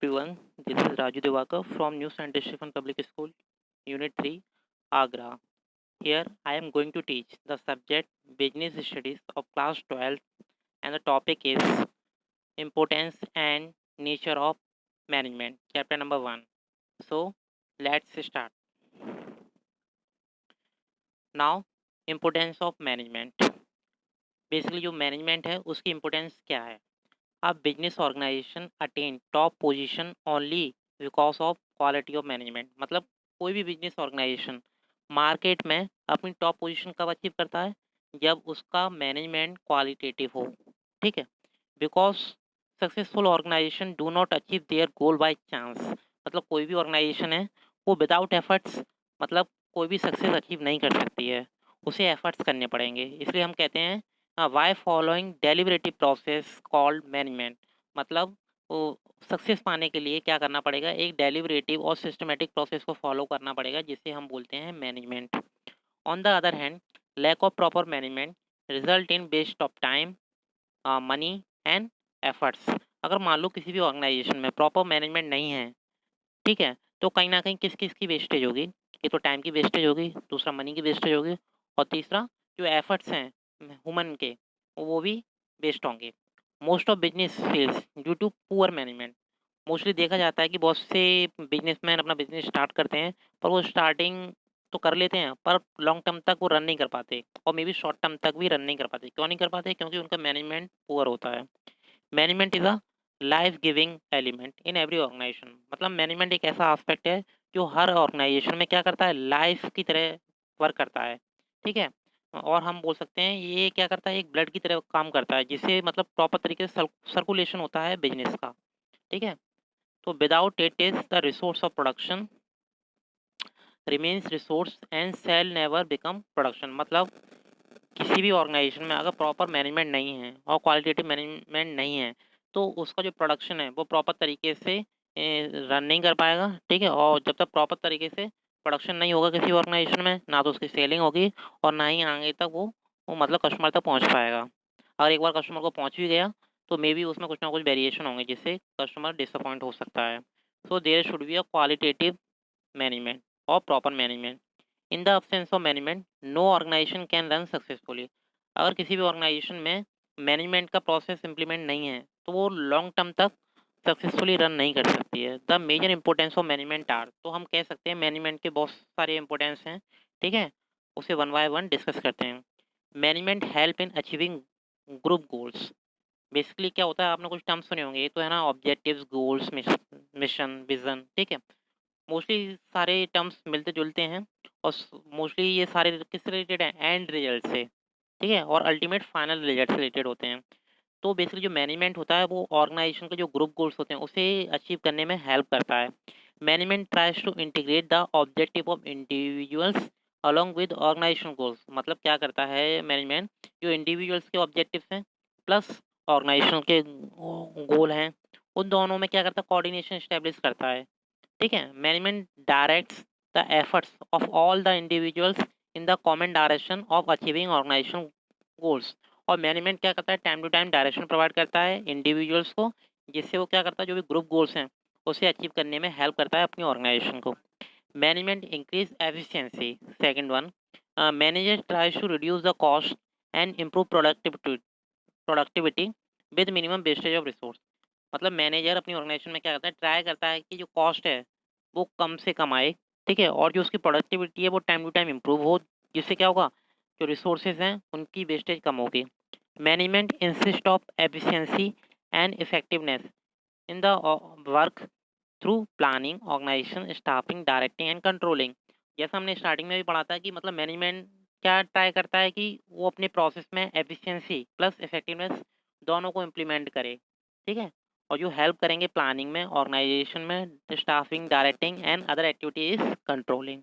everyone, this is Raju Devakar from New Saint Stephen Public School, Unit 3, Agra. Here I am going to teach the subject Business Studies of Class 12 and the topic is Importance and Nature of Management, chapter number 1. So, let's start. Now, Importance of Management. Basically जो management है उसकी importance क्या है? A business organization attain top position only because of quality of management. मतलब कोई भी business organisation market में अपनी टॉप पोजीशन कब अचीव करता है? जब उसका मैनेजमेंट क्वालिटेटिव हो। ठीक है, because successful organisation do not achieve their goal by chance. मतलब कोई भी ऑर्गेनाइजेशन है वो विदाउट एफर्ट्स मतलब कोई भी सक्सेस अचीव नहीं कर सकती है, उसे एफर्ट्स करने पड़ेंगे। इसलिए हम कहते हैं by following deliberative process called management. मतलब वो सक्सेस पाने के लिए क्या करना पड़ेगा? एक डेलिबरेटिव और सिस्टमेटिक प्रोसेस को फॉलो करना पड़ेगा जिसे हम बोलते हैं management. On the other hand, lack of proper management result in waste of time, money and efforts. अगर मान लो किसी भी ऑर्गेनाइजेशन में प्रॉपर मैनेजमेंट नहीं है, ठीक है, तो कहीं ना कहीं किस किस की वेस्टेज होगी? ये तो टाइम की वेस्टेज होगी, दूसरा मनी की वेस्टेज होगी, और तीसरा जो एफर्ट्स हैं ह्यूमन के वो भी वेस्ट होंगे। Most of business fails due to poor management. Mostly देखा जाता है कि बहुत से बिजनेसमैन अपना बिजनेस स्टार्ट करते हैं, पर वो स्टार्टिंग तो कर लेते हैं पर लॉन्ग टर्म तक वो रन नहीं कर पाते, और मे बी शॉर्ट टर्म तक भी रन नहीं कर पाते। क्यों नहीं कर पाते? क्योंकि उनका मैनेजमेंट पुअर होता है। Management is a life giving element in every organization. मतलब मैनेजमेंट एक ऐसा एस्पेक्ट है जो हर ऑर्गेनाइजेशन में क्या करता है? लाइफ की तरह वर्क करता है। ठीक है, और हम बोल सकते हैं ये क्या करता है? एक ब्लड की तरह काम करता है, जिससे मतलब प्रॉपर तरीके से सर्कुलेशन होता है बिजनेस का। ठीक है, तो without it is the resource of production remains resource and shall never become production. मतलब किसी भी ऑर्गेनाइजेशन में अगर प्रॉपर मैनेजमेंट नहीं है और क्वालिटेटिव मैनेजमेंट नहीं है, तो उसका जो प्रोडक्शन है वो प्रॉपर तरीके से रन नहीं कर पाएगा। ठीक है, और जब तक प्रॉपर तरीके से प्रोडक्शन नहीं होगा किसी ऑर्गेनाइजेशन में, ना तो उसकी सेलिंग होगी और ना ही आगे तक वो मतलब कस्टमर तक पहुंच पाएगा। अगर एक बार कस्टमर को पहुंच भी गया तो मे बी उसमें कुछ ना कुछ वेरिएशन होंगे जिससे कस्टमर डिसअपॉइंट हो सकता है। So there should be a qualitative management और proper management. In the absence of management no organisation can run successfully. अगर किसी भी ऑर्गेनाइजेशन में मैनेजमेंट का प्रोसेस इंप्लीमेंट नहीं है तो वो लॉन्ग टर्म तक सक्सेसफुली रन नहीं कर सकती है। The major importance of management are, तो हम कह सकते हैं मैनेजमेंट के बहुत सारे इंपॉर्टेंस हैं। ठीक है, उसे वन बाय वन डिस्कस करते हैं। Management help in achieving group goals. Basically क्या होता है, आपने कुछ टर्म्स सुने होंगे, ये तो है ना, ऑब्जेक्टिव्स, गोल्स, मिशन, विजन। ठीक है, मोस्टली सारे टर्म्स मिलते जुलते हैं और मोस्टली ये सारे किससे रिलेटेड हैं? एंड रिजल्ट से। ठीक है, और अल्टीमेट फाइनल रिजल्ट से रिलेटेड होते हैं। तो बेसिकली जो मैनेजमेंट होता है वो ऑर्गेनाइजेशन के जो ग्रुप गोल्स होते हैं उसे अचीव करने में हेल्प करता है। Management tries to integrate the objective of individuals along with organization goals. मतलब क्या करता है मैनेजमेंट? जो इंडिविजुअल्स के ऑब्जेक्टिव्स हैं प्लस ऑर्गेनाइजेशन के गोल हैं, उन दोनों में क्या करता है? कोऑर्डिनेशन स्टेब्लिश करता है। ठीक है, management directs the efforts of all the individuals in the common direction of achieving organization goals. और मैनेजमेंट क्या करता है? Time to time direction provide करता है इंडिविजुअल्स को, जिससे वो क्या करता है? जो भी ग्रुप गोल्स हैं उसे अचीव करने में हेल्प करता है अपनी ऑर्गेनाइजेशन को। Management increase efficiency. Second one, manager tries to reduce the cost and improve productivity with minimum wastage of resource. मतलब मैनेजर अपनी ऑर्गेनाइजेशन में क्या करता है? ट्राई करता है कि जो कॉस्ट है वो कम से कम आए। ठीक है, और जो उसकी प्रोडक्टिविटी है वो टाइम टू टाइम इम्प्रूव हो, जिससे क्या होगा? जो रिसोर्सेज हैं उनकी वेस्टेज कम होगी। Management insist of efficiency and effectiveness in the work through planning, organization, staffing, directing and controlling. जैसा हमने स्टार्टिंग में भी पढ़ा था कि मतलब मैनेजमेंट क्या ट्राई करता है कि वो अपने प्रोसेस में एफिशिएंसी प्लस इफेक्टिवनेस दोनों को इम्प्लीमेंट करे। ठीक है, और जो हेल्प करेंगे प्लानिंग में, ऑर्गेनाइजेशन में, staffing, directing and other activities controlling.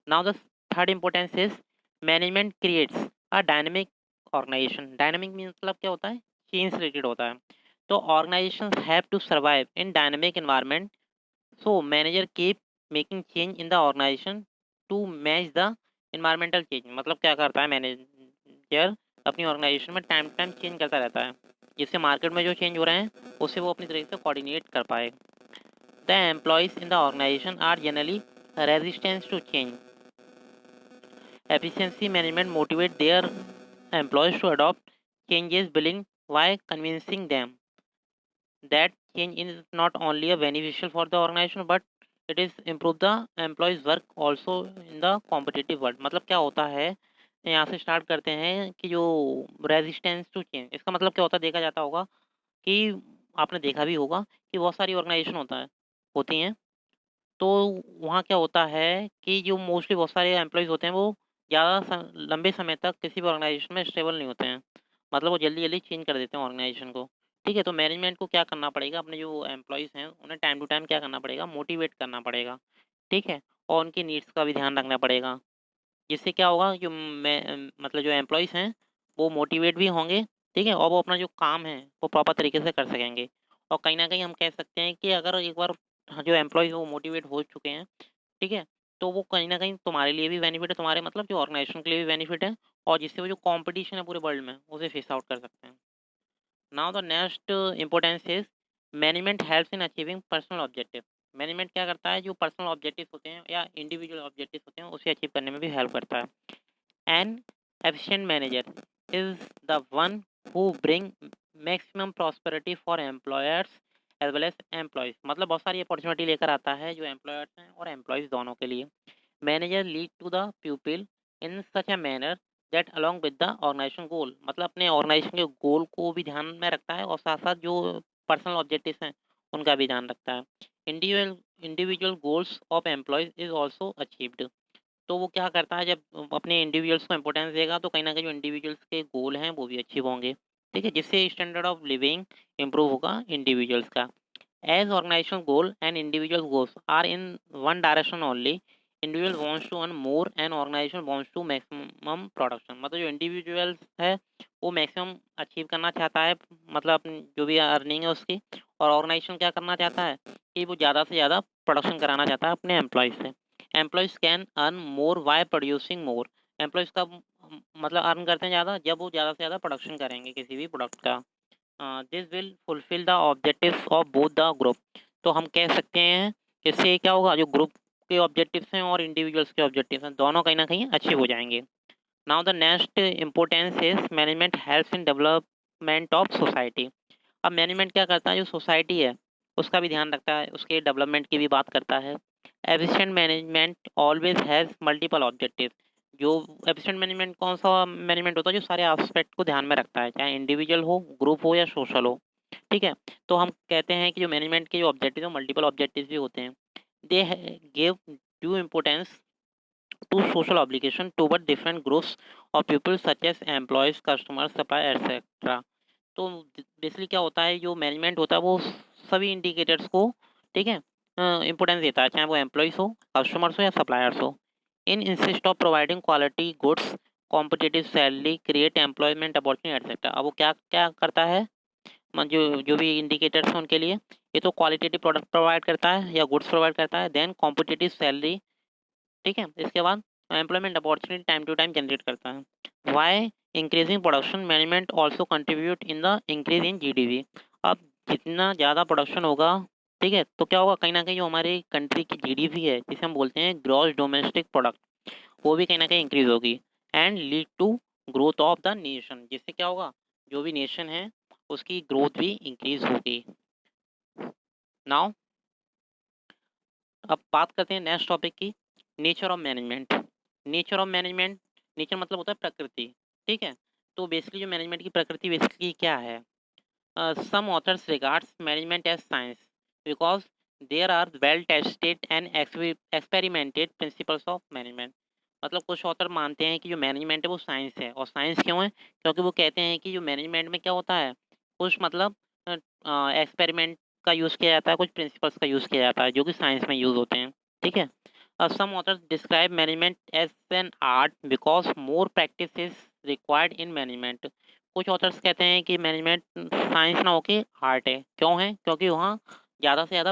Now the third importance is management creates a dynamic organization. Dynamic मतलब क्या होता है? चेंज रिलेटेड होता है। तो organization have to survive in dynamic environment, so manager keep making change in the organization to match the environmental change। मतलब क्या करता है मैनेजर? अपनी ऑर्गेनाइजेशन में टाइम टू टाइम चेंज करता रहता है, जिससे मार्केट में जो चेंज हो रहे हैं उससे वो अपनी तरीके से कोऑर्डिनेट कर पाए। The employees in the organization are generally resistant to change. Efficiency management motivate their employees to adopt changes willing while convincing them that change is not only a beneficial for the organization but it is improve the employees work also in the competitive world. मतलब क्या होता है, यहाँ से start करते हैं कि जो रेजिस्टेंस टू चेंज, इसका मतलब क्या होता है देखा जाता होगा कि आपने देखा भी होगा कि बहुत सारी ऑर्गेनाइजेशन होती हैं, तो वहाँ क्या होता है कि जो मोस्टली बहुत सारे एम्प्लॉइज़ होते हैं वो ज़्यादा लंबे समय तक किसी भी ऑर्गेनाइजेशन में स्टेबल नहीं होते हैं। मतलब वो जल्दी जल्दी चेंज कर देते हैं ऑर्गेनाइजेशन को। ठीक है, तो मैनेजमेंट को क्या करना पड़ेगा, अपने जो एम्प्लॉइज़ हैं उन्हें टाइम टू टाइम क्या करना पड़ेगा, मोटिवेट करना पड़ेगा। ठीक है, और उनकी नीड्स का भी ध्यान रखना पड़ेगा। जिससे क्या होगा, जो मतलब जो एम्प्लॉइज़ हैं वो मोटिवेट भी होंगे। ठीक है, और वो अपना जो काम है वो प्रॉपर तरीके से कर सकेंगे। और कहीं न कहीं हम कह सकते हैं कि अगर एक बार जो एम्प्लॉइज़ वो मोटिवेट हो चुके हैं, ठीक है, तो वो कहीं न कहीं तुम्हारे लिए भी बेनिफिट है, तुम्हारे मतलब जो ऑर्गेनाइजेशन के लिए भी बेनिफिट है, और जिससे वो जो कॉम्पिटिशन है पूरे वर्ल्ड में उसे फेस आउट कर सकते हैं। Now the next importance is management helps in achieving personal objective. Management क्या करता है, जो पर्सनल ऑब्जेक्टिव होते हैं या इंडिविजुअल ऑब्जेक्टिव होते हैं उसे अचीव करने में भी हेल्प करता है। An efficient manager is the one who bring maximum prosperity for employers as well as employees। मतलब बहुत सारी अपॉर्चुनिटी लेकर आता है जो एम्प्लॉयर्स हैं और एम्प्लॉयज़ दोनों के लिए। Manager lead to the people in such a manner that along with the organisation goal. मतलब अपने ऑर्गेनाइजेशन के गोल को भी ध्यान में रखता है और साथ साथ जो पर्सनल ऑब्जेक्टिव्स हैं उनका भी ध्यान रखता है। Individual individual goals of employees is also achieved. तो वो क्या करता है, जब अपने इंडिविजुअल्स को इम्पोर्टेंस देगा तो कहीं न कहीं जो इंडिविजुअल्स के गोल हैं वो भी अचीव होंगे। ठीक है? जिससे स्टैंडर्ड ऑफ लिविंग इम्प्रूव होगा इंडिविजुअल्स का। As organizational goal and individual goals are in one direction only, individual wants to earn more and organization wants to maximum production। मतलब जो इंडिविजुअल है वो मैक्सिमम अचीव करना चाहता है, मतलब अपनी जो भी अर्निंग है उसकी, और ऑर्गेनाइजेशन क्या करना चाहता है कि वो ज़्यादा से ज़्यादा प्रोडक्शन कराना चाहता है अपने एम्प्लॉयज़ से। Employees can earn more by producing more. Employees का मतलब अर्न करते हैं ज़्यादा जब वो ज़्यादा से ज़्यादा प्रोडक्शन करेंगे किसी भी प्रोडक्ट का। This will fulfil the objectives of both the group. तो हम कह सकते हैं इससे क्या होगा, जो ग्रुप के ऑब्जेक्टिव्स हैं और इंडिविजुअल्स के ऑब्जेक्टिव्स हैं दोनों कहीं ना कहीं अचीव हो जाएंगे। Now the next importance is management helps in development of society. अब मैनेजमेंट क्या करता है, जो सोसाइटी है उसका भी ध्यान रखता है, उसके डेवलपमेंट की भी बात करता है। Efficient management always has multiple objective. जो एफिशिएंट मैनेजमेंट कौन सा मैनेजमेंट होता है, जो सारे एस्पेक्ट को ध्यान में रखता है, चाहे इंडिविजुअल हो, ग्रुप हो या सोशल हो। ठीक है, तो हम कहते हैं कि जो मैनेजमेंट के जो ऑब्जेक्टिव है मल्टीपल ऑब्जेक्टिव भी होते हैं। They give due importance to social obligation toward different groups of people such as employees, customers, suppliers, etc। तो बेसिकली क्या होता है, जो मैनेजमेंट होता है वो सभी इंडिकेटर्स को, ठीक है, इंपॉर्टेंस देता है, चाहे वो एम्प्लॉयज़ हो, कस्टमर्स हो या सप्लायर्स हो। In insist of providing quality goods, competitive salary, create employment opportunity etcetera. अब वो क्या क्या करता है, जो जो भी इंडिकेटर्स हैं उनके लिए, ये तो क्वालिटेटिव प्रोडक्ट प्रोवाइड करता है या गुड्स प्रोवाइड करता है, देन कॉम्पिटिटिव सैलरी। ठीक है, इसके बाद employment opportunity time to time generate करता है। By increasing production management also contribute in the increase in GDP. अब जितना ज़्यादा प्रोडक्शन होगा, ठीक है, तो क्या होगा, कहीं ना कहीं जो हमारी कंट्री की जीडीपी है जिसे हम बोलते हैं ग्रॉस डोमेस्टिक प्रोडक्ट, वो भी कहीं ना कहीं इंक्रीज होगी and lead to growth of the nation. जिससे क्या होगा, जो भी नेशन है उसकी ग्रोथ भी इंक्रीज होगी। नाउ अब बात करते हैं नेक्स्ट टॉपिक की, nature of management. Nature of management, nature मतलब होता है प्रकृति। ठीक है, तो बेसिकली जो मैनेजमेंट की प्रकृति बेसिकली क्या है, some authors regards management as science because there are well tested and experimented principles of management. मतलब कुछ ऑथर मानते हैं कि जो मैनेजमेंट है वो साइंस है, और साइंस क्यों है, क्योंकि वो कहते हैं कि जो मैनेजमेंट में क्या होता है, कुछ मतलब एक्सपेरिमेंट का यूज़ किया जाता है, कुछ प्रिंसिपल्स का यूज़ किया जाता है जो कि साइंस में यूज़ होते हैं। ठीक है, some authors describe management as an art because more practice is required in management. कुछ ऑथर्स कहते हैं कि मैनेजमेंट साइंस ना होके आर्ट है। क्यों है, क्योंकि वहाँ ज़्यादा से ज़्यादा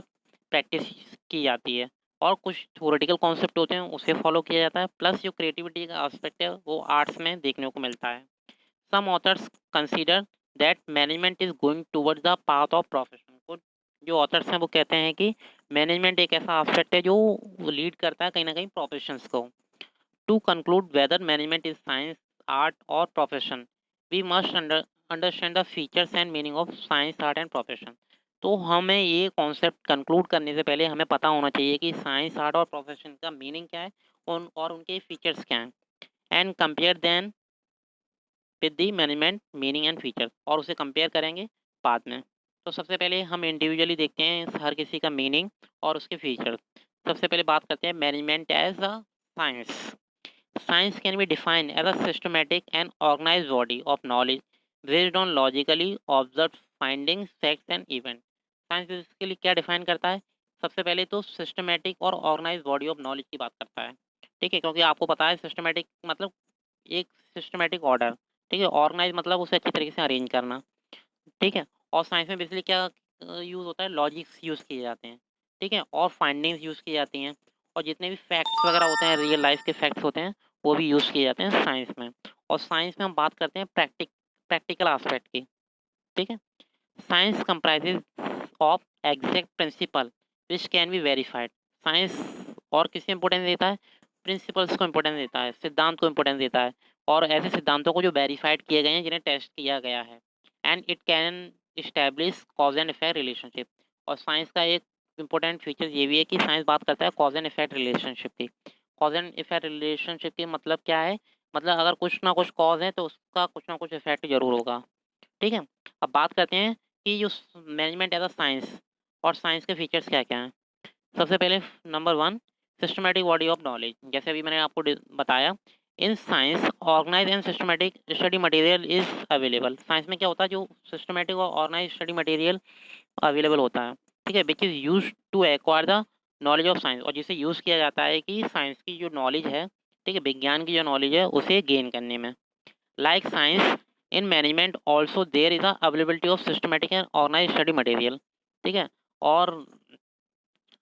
प्रैक्टिस की जाती है और कुछ थ्योरेटिकल कॉन्सेप्ट होते हैं उसे फॉलो किया जाता है, प्लस जो क्रिएटिविटी का एस्पेक्ट है वो आर्ट्स में देखने को मिलता है। Some authors consider that management is going towards the path of profession. कुछ जो ऑथर्स हैं वो कहते हैं कि मैनेजमेंट एक ऐसा एस्पेक्ट है जो लीड करता है कहीं ना कहीं प्रोफेशंस को। To conclude whether management is science, art और profession, we must understand the features and meaning of science, art and profession. तो हमें ये कॉन्सेप्ट कंक्लूड करने से पहले हमें पता होना चाहिए कि साइंस, आर्ट और प्रोफेशन का मीनिंग क्या है और उनके फीचर्स क्या हैं, and compare then with the management meaning and feature, और उसे कंपेयर करेंगे बाद में। तो सबसे पहले हम इंडिविजुअली देखते हैं हर किसी का मीनिंग और उसके फीचर। सबसे पहले बात करते हैं management as a science. Science can be defined as a systematic and organized body of knowledge based on logically observe findings, facts and event. Science basically क्या डिफाइन करता है? सबसे पहले तो सिस्टमेटिक और ऑर्गेनाइज्ड बॉडी ऑफ नॉलेज की बात करता है। ठीक है, क्योंकि आपको पता है सिस्टमेटिक मतलब एक सिस्टमेटिक ऑर्डर। ठीक है, ऑर्गेनाइज मतलब उसे अच्छी तरीके से अरेंज करना। ठीक है, और साइंस में बेसिकली क्या यूज़ होता है? लॉजिक्स यूज़ किए जाते हैं। ठीक है, और फाइंडिंग्स यूज़ की जाती हैं, और जितने भी फैक्ट्स वगैरह होते हैं, रियल लाइफ के फैक्ट्स होते हैं, वो भी यूज़ किए जाते हैं साइंस में। और साइंस में हम बात करते हैं प्रैक्टिकल एस्पेक्ट की। ठीक है, science comprises of exact principal which can be verified. Science और किसे इंपॉर्टेंस देता है? प्रिंसिपल्स को इंपॉर्टेंस देता है, सिद्धांत को इंपॉर्टेंस देता है, और ऐसे सिद्धांतों को जो वेरीफाइड किए गए हैं, जिन्हें टेस्ट किया गया है। And it can establish cause and effect relationship. और साइंस का एक इंपॉर्टेंट फीचर ये भी है कि साइंस बात करता है कॉज एंड इफेक्ट रिलेशनशिप की। कॉज एंड इफेक्ट रिलेशनशिप की मतलब क्या है? मतलब अगर कुछ ना कुछ कॉज है तो उसका कुछ ना कुछ इफेक्ट जरूर होगा। ठीक है, अब बात करते हैं कि जो मैनेजमेंट एज अ साइंस और साइंस के फीचर्स क्या क्या हैं। सबसे पहले number one, systematic body of knowledge. जैसे अभी मैंने आपको बताया, in science organize and systematic study material is available. Science में क्या होता है? जो सिस्टमैटिक और ऑर्गेनाइज स्टडी मटेरियल अवेलेबल होता है। ठीक है, which is use to acquire the knowledge of science, और जिसे यूज़ किया जाता है कि साइंस की जो नॉलेज है, ठीक है, विज्ञान की जो नॉलेज है, उसे गेन करने में। Like science, in management also there is a availability of systematic and organized study material। ठीक है, और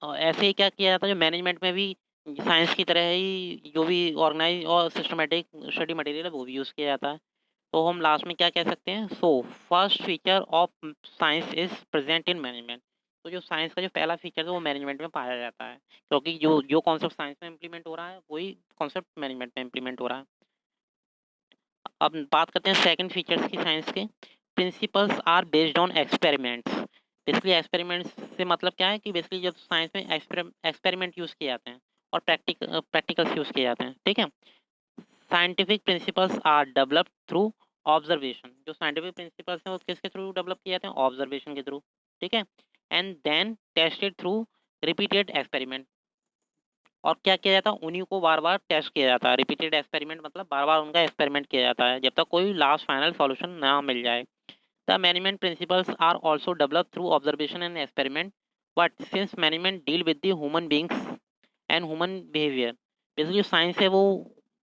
ऐसे ही क्या किया जाता है, जो मैनेजमेंट में भी साइंस की तरह ही जो भी ऑर्गेनाइज और सिस्टमेटिक स्टडी मटेरियल है वो भी यूज़ किया जाता है। तो हम लास्ट में क्या कह सकते हैं? So first feature of science is present in management. तो जो साइंस का जो पहला फीचर है वो मैनेजमेंट में पाया जाता है, क्योंकि जो जो कॉन्सेप्ट साइंस में इम्प्लीमेंट हो रहा है वही कॉन्सेप्ट मैनेजमेंट में इम्प्लीमेंट हो रहा है। अब बात करते हैं सेकंड फीचर्स की साइंस के। Principles are based on experiments. Basically experiments से मतलब क्या है कि बेसिकली जब साइंस में एक्सपेरिमेंट यूज़ किए जाते हैं और प्रैक्टिकल्स यूज़ किए जाते हैं। ठीक है, scientific principles are developed through observation. जो साइंटिफिक प्रिंसिपल्स हैं वो किसके थ्रू डेवलप किए जाते हैं? ऑब्जर्वेशन के थ्रू। ठीक है, and then tested through repeated experiment. और क्या किया जाता है? उन्हीं को बार-बार टेस्ट किया जाता है। रिपीटेड एक्सपेरिमेंट मतलब बार-बार उनका एक्सपेरिमेंट किया जाता है, जब तक कोई लास्ट फाइनल सॉल्यूशन ना मिल जाए। The management principles are also developed through observation and experiment, but since management deal with the human beings and human behaviour, basically जो साइंस है वो,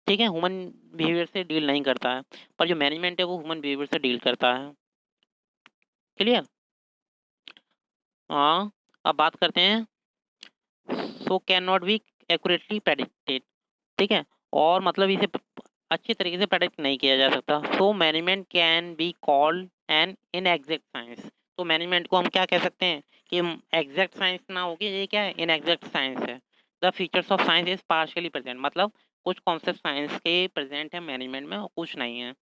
ठीक है, ह्यूमन बिहेवियर से डील नहीं करता है, पर जो मैनेजमेंट है वो ह्यूमन बिहेवियर से डील करता है। क्लियर? हाँ, अब बात करते हैं so can not B accurately predicted. ठीक है, और मतलब इसे अच्छी तरीके से प्रेडिक्ट नहीं किया जा सकता। So management can be called an inexact science. तो मैनेजमेंट को हम क्या कह सकते हैं कि एग्जैक्ट साइंस ना होगी, ये क्या है? इनएग्जैक्ट साइंस है। The features of science is partially present, मतलब कुछ कॉन्सेप्ट साइंस के प्रेजेंट है मैनेजमेंट में और कुछ नहीं है।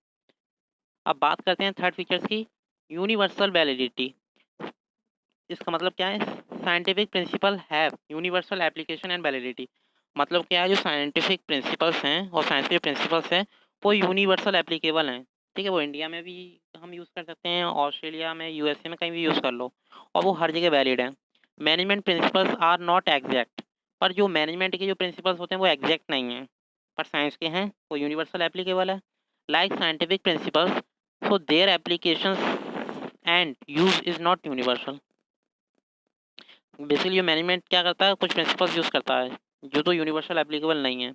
अब बात करते हैं थर्ड फीचर्स की, यूनिवर्सल वैलिडिटी। इसका मतलब क्या है? Scientific principle have universal application and validity. मतलब क्या है? जो साइंटिफिक प्रिंसिपल्स हैं और साइंस के प्रिंसिपल्स हैं वो यूनिवर्सल एप्लीकेबल हैं। ठीक है, वो इंडिया में भी हम यूज़ कर सकते हैं, ऑस्ट्रेलिया में, यूएसए में कहीं भी यूज़ कर लो, और वो हर जगह वैलिड है। Management principles are not exact. पर जो मैनेजमेंट के जो प्रिंसिपल्स होते हैं वो एग्जैक्ट नहीं हैं, पर साइंस के हैं, वो यूनिवर्सल एप्लीकेबल है। Like scientific principles, so their applications and use is not universal. Basically management क्या करता है? कुछ प्रिंसिपल्स यूज़ करता है जो तो यूनिवर्सल एप्लीकेबल नहीं है।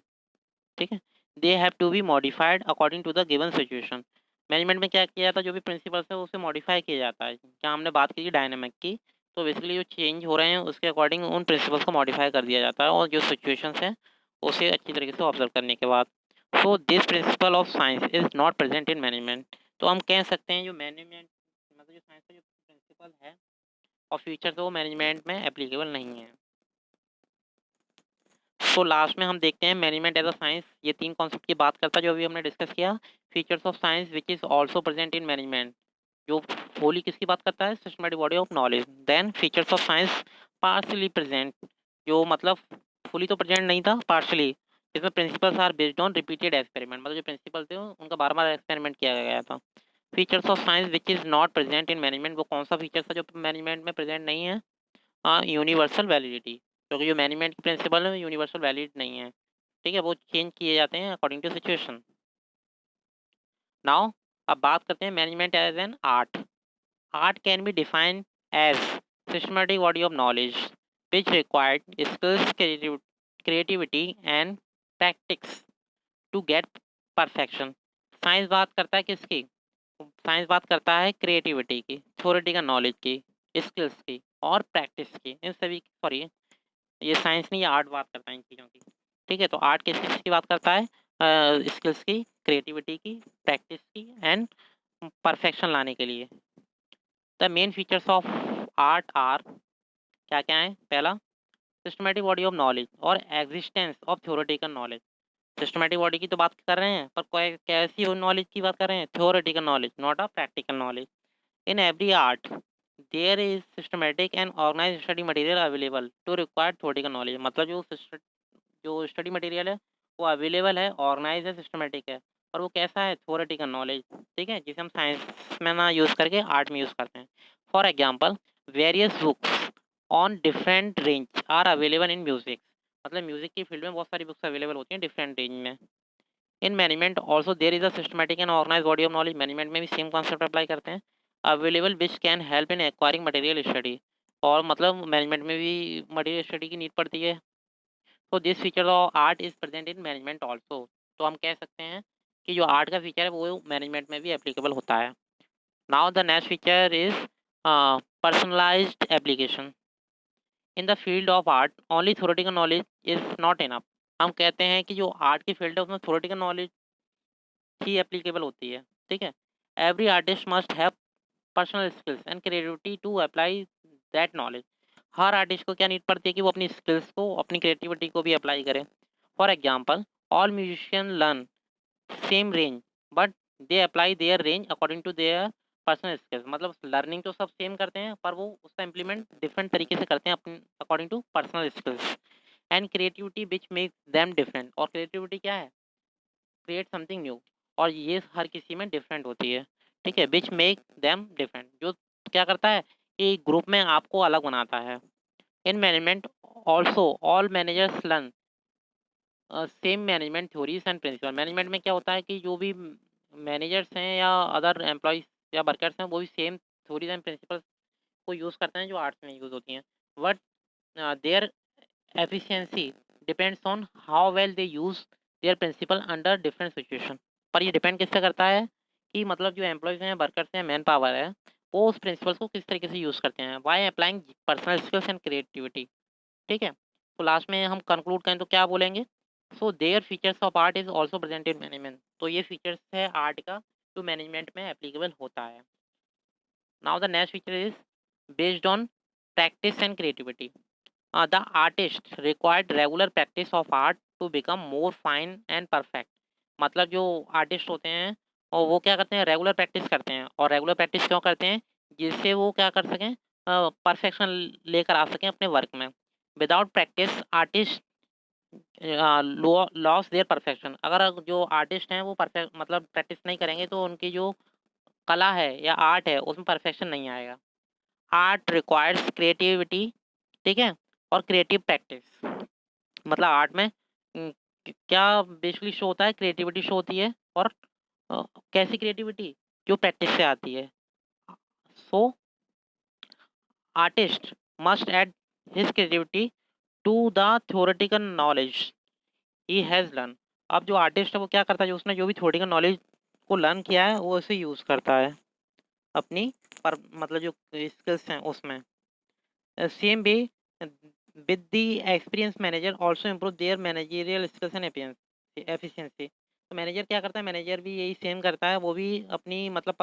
ठीक है, they have to be modified according to the given situation. Management में क्या किया जाता है? जो भी प्रिंसिपल्स है उसे मॉडिफाई किया जाता है। क्या हमने बात की थी डायनेमिक की, तो बेसिकली जो चेंज हो रहे हैं उसके अकॉर्डिंग उन प्रिंसिपल्स को मॉडिफाई कर दिया जाता है, और जो सिचुएशंस हैं उसे अच्छी तरीके से ऑब्जर्व करने के बाद। So this principle of science is not present in management. तो हम कह सकते हैं जो मैनेजमेंट मतलब जो साइंस का जो प्रिंसिपल है और फीचर तो वो मैनेजमेंट में एप्लीकेबल नहीं है। तो लास्ट में हम देखते हैं मैनेजमेंट एज अ साइंस, ये 3 कॉन्सेप्ट की बात करता है जो अभी हमने डिस्कस किया। Features of science which is also present in management, जो होली किसकी बात करता है, systematic body of knowledge. Then features of science partially present, जो मतलब फुली तो प्रेजेंट नहीं था, पार्शियली, इसमें principles are based on repeated experiment, मतलब जो प्रिंसिपल थे उनका बार बार एक्सपेरिमेंट किया गया था। Features of science which is not present in management, वो कौन सा फीचर था जो मैनेजमेंट में प्रेजेंट नहीं है? हाँ, यूनिवर्सल वैलिडिटी, क्योंकि जो मैनेजमेंट की प्रिंसिपल है यूनिवर्सल वैलिड नहीं है, ठीक है, वो चेंज किए जाते हैं अकॉर्डिंग टू सिचुएशन। नाउ अब बात करते हैं management as an art. Art can be defined as systematic body of knowledge which required skills, creativity and tactics to get perfection. Science बात करता है किसकी? साइंस बात करता है क्रिएटिविटी की, थ्योरेटिकल नॉलेज की, स्किल्स की और प्रैक्टिस की, इन सभी, सॉरी ये साइंस नहीं, ये आर्ट बात करता है इन चीज़ों की, ठीक है। तो आर्ट किस चीज़ की बात करता है? स्किल्स की, क्रिएटिविटी की, प्रैक्टिस की एंड परफेक्शन लाने के लिए। The main features of art are, क्या क्या है? पहला, सिस्टमैटिक बॉडी ऑफ नॉलेज और existence of theoretical knowledge. Systematic body की तो बात कर रहे हैं, पर कोई कैसी नॉलेज की बात कर रहे हैं? Theoretical knowledge, not a practical knowledge. In every art there is systematic and organize study material available to required theoretical knowledge, मतलब जो स्टडी मटेरियल है वो अवेलेबल है, ऑर्गेनाइज है, सिस्टमैटिक है, और वो कैसा है? थ्योरेटिकल नॉलेज, ठीक है, जिसे हम साइंस में ना यूज़ करके आर्ट में यूज़ करते हैं। For example, various books on different range are available in music, मतलब म्यूजिक की फील्ड में बहुत सारी बुक्स अवेलेबल होती हैं डिफरेंट रेंज में। In management also there is a systematic and organize body of knowledge, management में भी सेम कॉन्सेप्ट अप्लाई करते हैं। Available which can help in acquiring material study, और मतलब मैनेजमेंट में भी मटेरियल स्टडी की नीड पड़ती है। तो this feature of art is present in management also, तो हम कह सकते हैं कि जो आर्ट का फीचर है वो मैनेजमेंट में भी एप्लीकेबल होता है। Now the next feature is personalised application. In the field of art only theoretical knowledge is not enough, हम कहते हैं कि जो आर्ट की फील्ड है उसमें थ्योरेटिकल नॉलेज ही एप्लीकेबल होती है, ठीक है। Every artist must have personal skills and creativity to apply that knowledge, हर आर्टिस्ट को क्या नीड पड़ती है कि वो अपनी स्किल्स को, अपनी क्रिएटिविटी को भी अप्लाई करे। For example, all musician learn same range but they apply their range according to their personal skills, मतलब लर्निंग तो सब सेम करते हैं पर वो उसका इम्प्लीमेंट डिफरेंट तरीके से करते हैं अपने according to personal skills. And creativity which make them different, और क्रिएटिविटी क्या है? क्रिएट समथिंग न्यू, और ये हर किसी में डिफरेंट होती है, ठीक है। विच मेक देम डिफरेंट, जो क्या करता है कि ग्रुप में आपको अलग बनाता है। In management also all managers learn same management theories and principle, management में क्या होता है कि जो भी मैनेजर्स हैं या अदर एम्प्लॉयज या वर्कर्स हैं वो भी सेम थ्योरीज एंड प्रिंसिपल्स को यूज़ करते हैं जो आर्ट्स में यूज़ होती हैं। But their efficiency depends on how well they use their principle under different situation, पर ये डिपेंड किससे करता है कि मतलब जो एम्प्लॉयज़ हैं, वर्कर्स हैं, मैन पावर है, वो उस प्रिंसिपल्स को किस तरीके से यूज़ करते हैं, by applying personal skills and creativity, ठीक है। तो लास्ट में हम कंक्लूड करें तो क्या बोलेंगे? So their features of art is also present in management, तो ये फीचर्स है आर्ट का जो मैनेजमेंट में एप्लीकेबल होता है। Now the next feature is based on practice and creativity. The artist required regular practice of art to become more fine and perfect, मतलब जो आर्टिस्ट होते हैं और वो क्या करते हैं? रेगुलर प्रैक्टिस करते हैं, और रेगुलर प्रैक्टिस क्यों करते हैं? जिससे वो क्या कर सकें? परफेक्शन लेकर आ सकें अपने वर्क में। Without practice artist loss their perfection, अगर जो आर्टिस्ट हैं वो परफेक्ट मतलब प्रैक्टिस नहीं करेंगे तो उनकी जो कला है या आर्ट है उसमें परफेक्शन नहीं आएगा। आर्ट रिक्वायर्स क्रिएटिविटी, ठीक है, और क्रिएटिव प्रैक्टिस, मतलब आर्ट में क्या बेसिकली शो होता है? क्रिएटिविटी शो होती है, और कैसी क्रिएटिविटी? जो प्रैक्टिस से आती है। So artist must add his creativity to the theoretical knowledge he has learn, अब जो आर्टिस्ट है वो क्या करता है? जो उसने जो भी थ्योरेटिकल नॉलेज को लर्न किया है वो उसे यूज़ करता है अपनी पर मतलब जो स्किल्स हैं उसमें। Same way with the experience manager also improve their managerial skills and efficiency, तो मैनेजर क्या करता है? मैनेजर भी यही सेम करता है, वो भी अपनी मतलब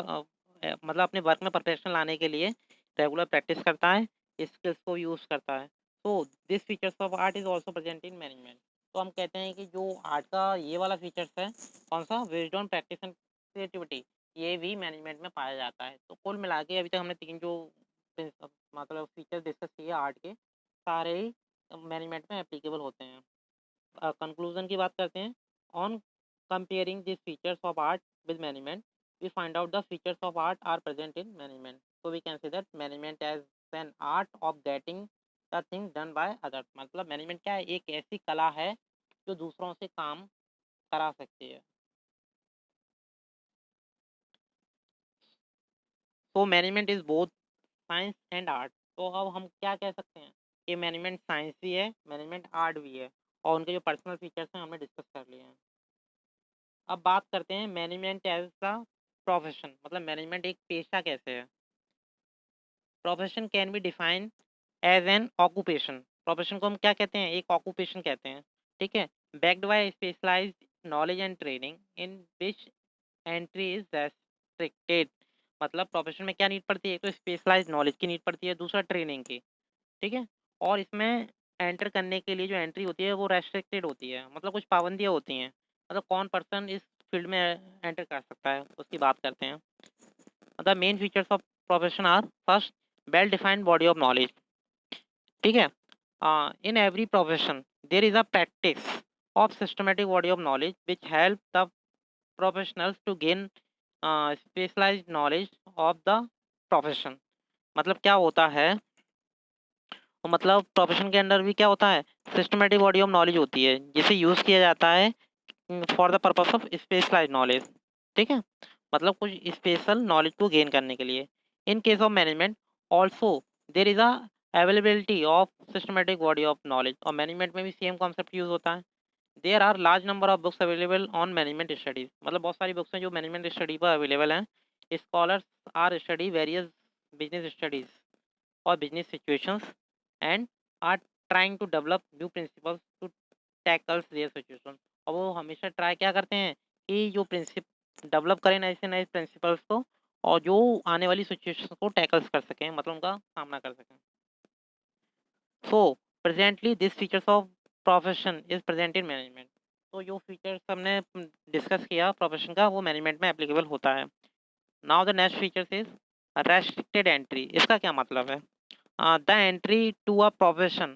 अपने वर्क में परफेक्शन लाने के लिए रेगुलर प्रैक्टिस करता है, स्किल्स को यूज़ करता है। तो this features of art is also present in management. तो हम कहते हैं कि जो आर्ट का ये वाला फीचर्स है, कौन सा, विजडम, प्रैक्टिस एंड क्रिएटिविटी, ये भी मैनेजमेंट में पाया जाता है। तो कुल मिला के अभी तक हमने 3 जो मतलब फीचर डिस्कस किए आर्ट के, सारे ही मैनेजमेंट में एप्लीकेबल होते हैं। कंक्लूजन की बात करते हैं। On comparing this features of art with management, we find out the features of art are present in management, so we can say that management as an art of getting the thing done by other. मतलब management क्या है, एक ऐसी कला है जो दूसरों से काम करा सकती है। तो management is both science and art. तो अब हम क्या कह सकते हैं कि मैनेजमेंट साइंस भी है, मैनेजमेंट आर्ट भी है, और उनके जो पर्सनल फीचर्स हैं हमने डिस्कस कर लिए हैं। अब बात करते हैं मैनेजमेंट एज अ प्रोफेशन, मतलब मैनेजमेंट एक पेशा कैसे है। Profession can be define as an occupation. Profession को हम क्या कहते हैं, एक ऑक्यूपेशन कहते हैं, ठीक है। Backed by specialized knowledge and training in which entry is restricted. मतलब प्रोफेशन में क्या नीड पड़ती है, एक तो स्पेशलाइज्ड नॉलेज की नीड पड़ती है, दूसरा ट्रेनिंग की, ठीक है। और इसमें एंटर करने के लिए जो एंट्री होती है वो रेस्ट्रिक्टेड होती है, मतलब कुछ पाबंदियाँ होती हैं, मतलब कौन पर्सन इस फील्ड में एंटर कर सकता है उसकी बात करते हैं। The main features of profession are, first, well defined body of knowledge, ठीक है। In every profession there is a practice of systematic body of knowledge which help the professionals to gain specialized knowledge of the profession. मतलब क्या होता है, तो मतलब profession के अंदर भी क्या होता है, सिस्टमेटिक बॉडी ऑफ नॉलेज होती है जिसे यूज़ किया जाता है for the purpose of specialized knowledge, ठीक है। मतलब कुछ स्पेशल नॉलेज को गेन करने के लिए। In case of management also there is a availability of systematic body of knowledge, और मैनेजमेंट में भी सेम कॉन्सेप्ट यूज होता है। There are large number of books available on management studies, मतलब बहुत सारी बुक्स हैं जो मैनेजमेंट स्टडी पर अवेलेबल हैं। Scholars are study various business studies or business situations and are trying to develop new principles to tackle their situation। और वो हमेशा ट्राई क्या करते हैं कि जो प्रिंसिप डेवलप करें ऐसे नए प्रिंसिपल्स को, और जो आने वाली सिचुएशन को टैकल्स कर सकें, मतलब उनका सामना कर सकें। So presently this features of profession is present in management. तो जो फीचर्स हमने डिस्कस किया प्रोफेशन का, वो मैनेजमेंट में एप्लीकेबल होता है। Now the next features is restricted entry. इसका क्या मतलब है, the entry to a profession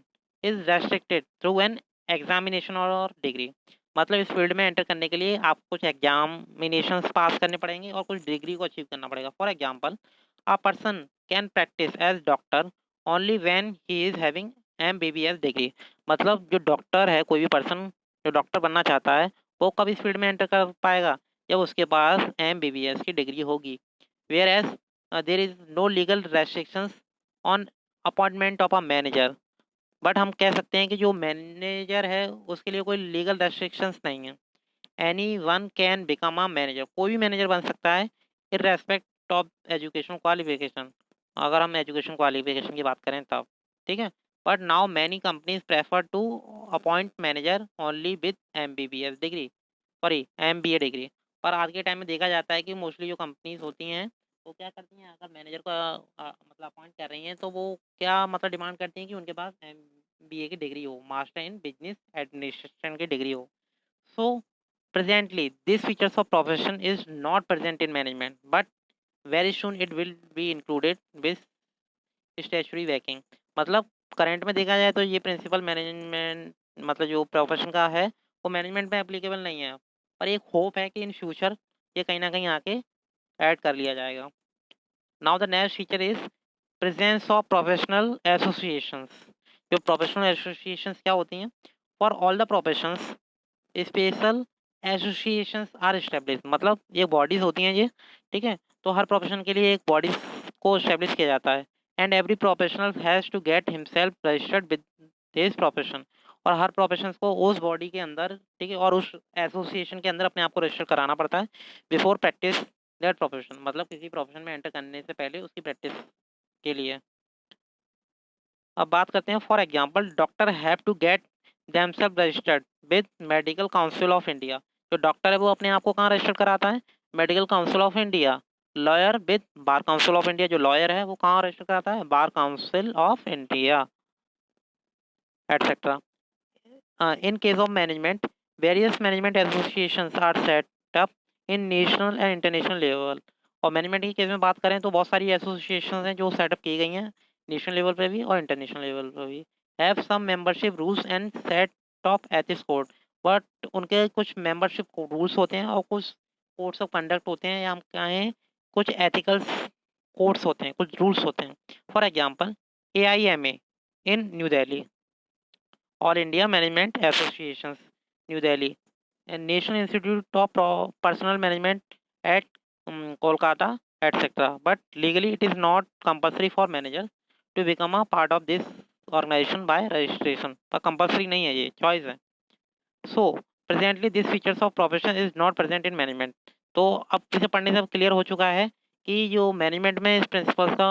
is restricted through an examination or degree। मतलब इस फील्ड में एंटर करने के लिए आपको कुछ एग्जामिनेशंस पास करने पड़ेंगे और कुछ डिग्री को अचीव करना पड़ेगा। For example, a person can practice as doctor only when he is having MBBS degree. मतलब जो डॉक्टर है, कोई भी पर्सन जो डॉक्टर बनना चाहता है, वो कब इस फील्ड में एंटर कर पाएगा, जब उसके पास एमबीबीएस की डिग्री होगी। Whereas there is no legal restrictions on appointment of a manager. But हम कह सकते हैं कि जो मैनेजर है उसके लिए कोई लीगल रेस्ट्रिक्शंस नहीं है। Any one can become a manager, कोई भी मैनेजर बन सकता है इर्रेस्पेक्ट ऑफ एजुकेशन क्वालिफिकेशन, अगर हम एजुकेशन क्वालिफिकेशन की बात करें तब, ठीक है। But now many companies prefer to appoint manager only with MBBS degree, sorry MBA degree. पर आज के टाइम में देखा जाता है कि मोस्टली जो कंपनीज होती हैं वो क्या करती हैं, अगर मैनेजर को मतलब अपॉइंट कर रही हैं तो वो क्या मतलब डिमांड करती हैं कि उनके पास एमबीए की डिग्री हो, मास्टर इन बिजनेस एडमिनिस्ट्रेशन की डिग्री हो। सो presently these features of profession is not present in management, but very soon it will be included with statutory backing। मतलब करंट में देखा जाए तो ये प्रिंसिपल मैनेजमेंट, मतलब जो प्रोफेशन का है वो मैनेजमेंट में एप्लीकेबल नहीं है, पर एक होप है कि इन फ्यूचर ये कहीं ना कहीं आके ऐड कर लिया जाएगा। Now the next feature is presence of professional associations. जो प्रोफेशनल एसोसिएशंस क्या होती हैं, for all the professions special associations are establish. मतलब ये बॉडीज होती हैं ये, ठीक है। तो हर प्रोफेशन के लिए एक बॉडीज को एस्टेब्लिश किया जाता है, and every professional has to get himself registered with this profession. और हर प्रोफेशन को उस बॉडी के अंदर, ठीक है, और उस एसोसिएशन के अंदर अपने आप को रजिस्टर कराना पड़ता है बिफोर प्रैक्टिस दैट प्रोफेशन। मतलब किसी प्रोफेशन में एंटर करने से पहले उसकी प्रैक्टिस के लिए। अब बात करते हैं, for example doctor have to get themselves registered with medical council of India. जो डॉक्टर है वो अपने आप को कहाँ रजिस्टर कराता है, medical council of India. Lawyer with bar council of India, जो लॉयर है वो कहाँ रजिस्टर कराता है, bar council of India, etcetera. In case of management, various management associations are set up in national and international level. और management की case में बात करें तो बहुत सारी एसोसिएशन हैं जो सेटअप की गई हैं नेशनल लेवल पे भी और इंटरनेशनल लेवल पे भी. Have some membership rules and set of ethics code. But उनके कुछ मेंबरशिप रूल्स होते हैं और कुछ कोड्स ऑफ कंडक्ट होते हैं या हम कहें कुछ एथिकल कोड्स होते हैं, कुछ रूल्स होते हैं. For example AIMA in new Delhi, All India Management Associations, New Delhi, and National Institute of Personal Management at Kolkata, etc. But legally, it is not compulsory for manager to become a part of this organization by registration. पर compulsory नहीं है, ये choice है. So presently, this features of profession is not present in management. तो अब इसे पढ़ने से अब क्लियर हो चुका है कि जो मैनेजमेंट में इस प्रिंसिपल का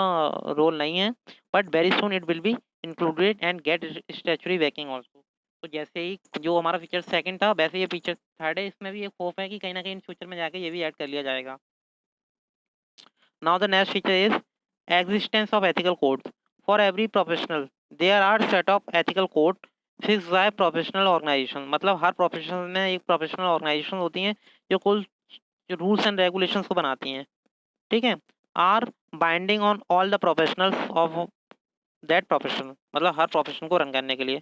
रोल नहीं है, but very soon it will be included and get statutory working also. तो जैसे ही जो हमारा फीचर सेकंड था वैसे ये फीचर थर्ड है, इसमें भी एक होप है कि कहीं ना कहीं इन फ्यूचर में जाके ये भी ऐड कर लिया जाएगा. Now the next feature is existence of ethical codes. For every professional, there are set of ethical code fixed by professional organization. मतलब हर प्रोफेशनल में एक प्रोफेशनल ऑर्गेनाइजेशन होती हैं जो कुल रूल्स एंड रेगुलेशंस को बनाती हैं. ठीक है. Are binding on all the professionals of that profession, मतलब हर प्रोफेशन को रन करने के लिए.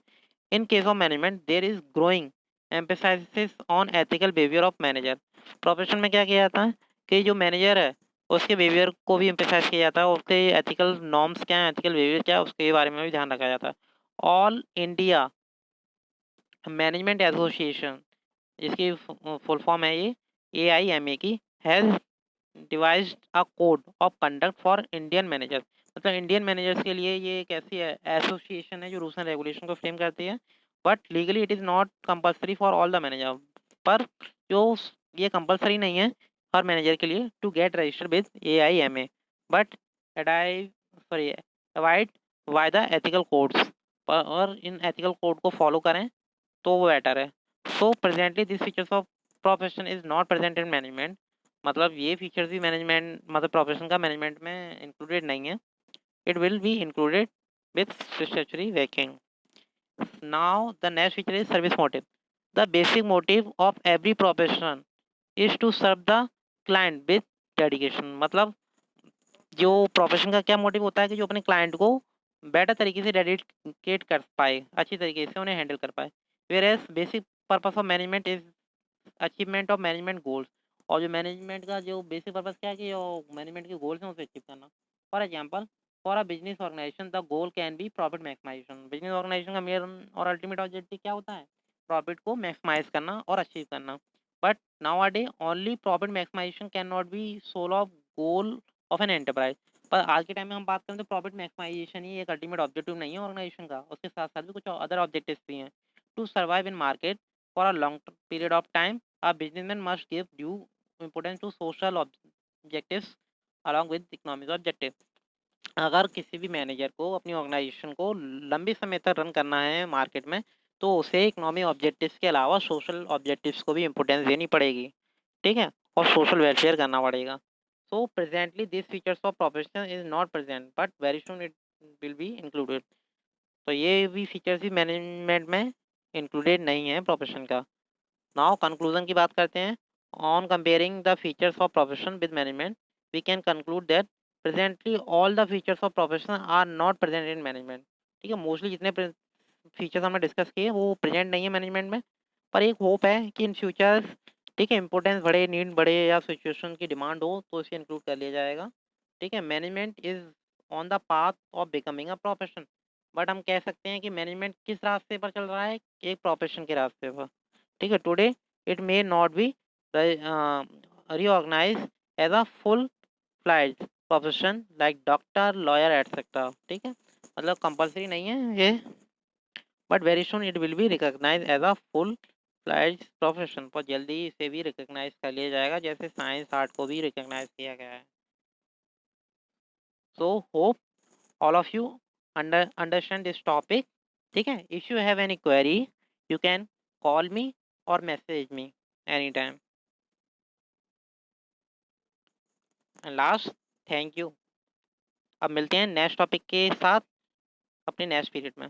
In case of management there is growing emphasis on ethical behaviour of manager. Profession में क्या किया जाता है कि जो मैनेजर है उसके बिहेवियर को भी एम्फेसाइज किया जाता है और उसके एथिकल नॉर्म्स क्या है, एथिकल बिहेवियर क्या है, उसके बारे में भी ध्यान रखा जाता है. ऑल इंडिया मैनेजमेंट एसोसिएशन, इसकी फुल फॉर्म है ये AIMA की, has devised a code of conduct for Indian manager. मतलब इंडियन मैनेजर्स के लिए ये एक ऐसी एसोसिएशन है जो रूल्स एंड रेगुलेशन को फ्रेम करती है. But legally it is not compulsory for all the manager. पर जो ये कंपलसरी नहीं है हर मैनेजर के लिए to get registered with AIMA. But एडाई sorry avoid by the ethical codes. और इन एथिकल कोड को फॉलो करें तो वो बेटर है. So presently this features of profession is not present in management. मतलब ये फीचर्स भी मैनेजमेंट मतलब प्रोफेशन का मैनेजमेंट में इंक्लूडेड नहीं है. It will be included with statutory working. Now the next feature is service motive. The basic motive of every profession is to serve the client with dedication. मतलब जो profession का क्या motive होता है कि जो अपने क्लाइंट को बेटर तरीके से डेडिकेट कर पाए, अच्छी तरीके से उन्हें हैंडल कर पाए. Whereas basic purpose of management is achievement of management goals. और जो मैनेजमेंट का जो बेसिक पर्पस क्या है कि जो मैनेजमेंट के गोल्स हैं उसे अचीव करना. For example for a business organization the goal can be profit maximization. Business organization का मेन और अल्टीमेट ऑब्जेक्टिव क्या होता है? प्रॉफिट को मैक्सिमाइज करना और अचीव करना. But nowadays only profit maximization can not be sole of goal of an enterprise. पर आज के टाइम में हम बात करें तो प्रॉफिट मैक्सिमाइजेशन ही एक अल्टीमेट ऑब्जेक्टिव नहीं है ऑर्गेनाइजेशन का, उसके साथ साथ भी कुछ अदर ऑब्जेक्टिव्स भी हैं. To survive in market for a long period of time a businessman must give due importance to social objectives along with economic objectives. अगर किसी भी मैनेजर को अपनी ऑर्गेनाइजेशन को लंबी समय तक रन करना है मार्केट में तो उसे इकोनॉमिक ऑब्जेक्टिव्स के अलावा सोशल ऑब्जेक्टिव्स को भी इम्पोर्टेंस देनी पड़ेगी. ठीक है. और सोशल वेलफेयर करना पड़ेगा. So presently this features of profession is not present but very soon it will be included. तो ये भी फीचर्स भी मैनेजमेंट में इंक्लूडेड नहीं है प्रोफेशन का. नाउ कंक्लूजन की बात करते हैं. On comparing the features of profession with management we can conclude that presently all the features of profession are not present in management. ठीक है. मोस्टली जितने फीचर्स हमने डिस्कस किए वो प्रेजेंट नहीं है मैनेजमेंट में. पर एक होप है कि इन फ्यूचर्स ठीक है इंपॉर्टेंस बढ़े, नीड बढ़े या सिचुएशन की डिमांड हो तो इसे इंक्लूड कर लिया जाएगा. ठीक है. Management is on the path of becoming a profession. But हम कह सकते हैं कि मैनेजमेंट किस रास्ते पर चल रहा है? एक प्रोफेशन के रास्ते पर. ठीक है. Today it may not be reorganized as a full fledged profession like doctor, lawyer etcetera. ठीक है. मतलब कंपलसरी नहीं है ये, but very soon it will be recognise as a full fledge profession. बहुत जल्दी इसे भी रिकॉग्नाइज कर लिया जाएगा जैसे साइंस आर्ट को भी रिकॉग्नाइज किया गया है. So hope all of you understand this topic. ठीक है. If you have any query you can call me or message me any time. And last thank you. अब मिलते हैं नेक्स्ट टॉपिक के साथ अपने नेक्स्ट पीरियड में.